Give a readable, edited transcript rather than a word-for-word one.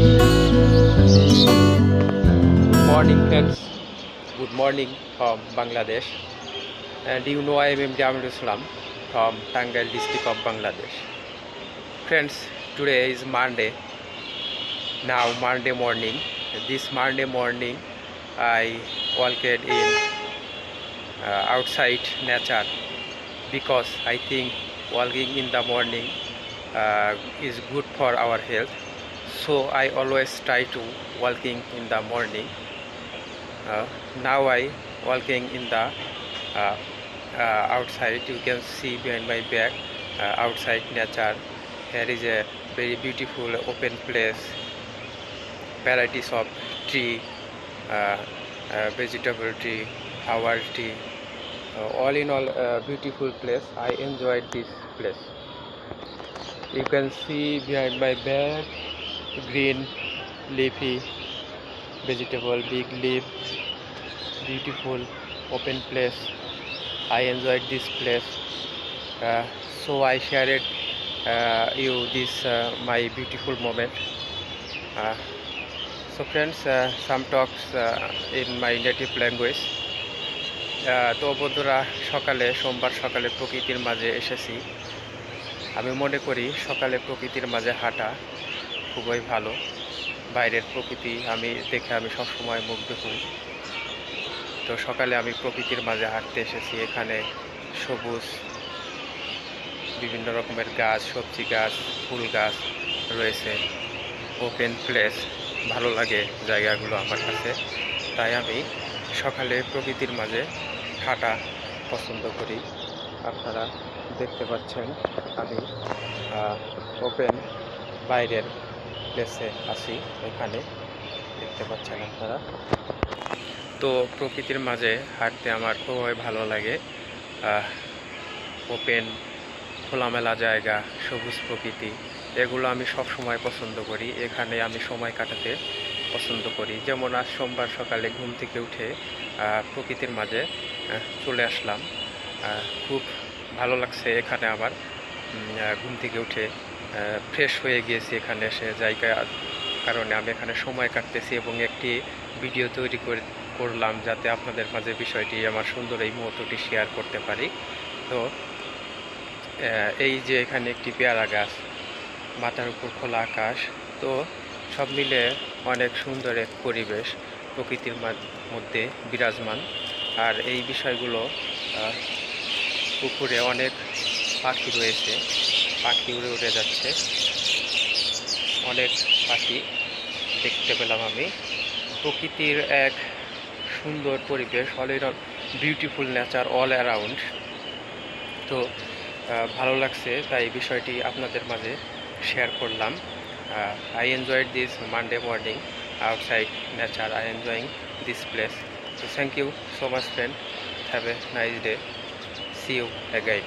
Good morning, friends. Good morning from Bangladesh. And you know I am MD Amir Islam from Tangail district of Bangladesh. Friends, today is Monday. Now Monday morning. This Monday morning, I walked in outside nature because I think walking in the morning is good for our health. So I always try to walking in the morning. Now I walking in the uh, outside. You can see behind my back outside nature. Here is a very beautiful open place, varieties of tree, uh, vegetable tree, flower tree, all in all beautiful place. I enjoyed this place. You can see behind my back green leafy vegetable, big leaf, beautiful open place. I enjoyed this place, so I shared you this my beautiful moment. uh, so friends, some talks in my native language. তো বন্ধুরা, সোমবার সকালে প্রকৃতির মাঝে এসেছি। আমি মনে করি সকালে প্রকৃতির মাঝে হাঁটা খুবই ভালো। বাইরের প্রকৃতি আমি সবসময় মুগ্ধ হই। তো সকালে আমি প্রকৃতির মাঝে হাঁটতে এসেছি। এখানে সবুজ বিভিন্ন রকমের গাছ, সবজি গাছ, ফুল গাছ রয়েছে, ওপেন প্লেস, ভালো লাগে জায়গাগুলো আমার কাছে। তাই আমি সকালে প্রকৃতির মাঝে হাঁটা পছন্দ করি। আপনারা দেখতে পাচ্ছেন আমি ওপেন বাইরের প্লেসে আছি। এখানে দেখতে পাচ্ছেন আপনারা। তো প্রকৃতির মাঝে হাঁটতে আমার খুবই ভালো লাগে। ওপেন খোলামেলা জায়গা, সবুজ প্রকৃতি, এগুলো আমি সব সময় পছন্দ করি। এখানে আমি সময় কাটাতে পছন্দ করি। যেমন আজ সোমবার সকালে ঘুম থেকে উঠে প্রকৃতির মাঝে চলে আসলাম। খুব ভালো লাগছে এখানে আমার। ঘুম থেকে উঠে ফ্রেশ হয়ে গিয়েছি এখানে এসে জায়গার কারণে আমি এখানে সময় কাটতেছি এবং একটি ভিডিও তৈরি করলাম যাতে আপনাদের মাঝে বিষয়টি, আমার সুন্দর এই মুহূর্তটি শেয়ার করতে পারি। তো এই যে এখানে একটি পেয়ারা গাছ, মাথার উপর খোলা আকাশ, তো সব মিলে অনেক সুন্দর এক পরিবেশ প্রকৃতির মধ্যে বিরাজমান। আর এই বিষয়গুলো, পুকুরে অনেক পাখি রয়েছে, পাখি উড়ে উড়ে যাচ্ছে, অনেক পাখি দেখতে পেলাম আমি। প্রকৃতির এক সুন্দর পরিবেশ, all in all beautiful nature all around. তো ভালো লাগছে, তাই বিষয়টি আপনাদের মাঝে শেয়ার করলাম। I enjoyed this Monday morning outside nature. I enjoying this place. So thank you so much, friend. Have a nice day. See you again.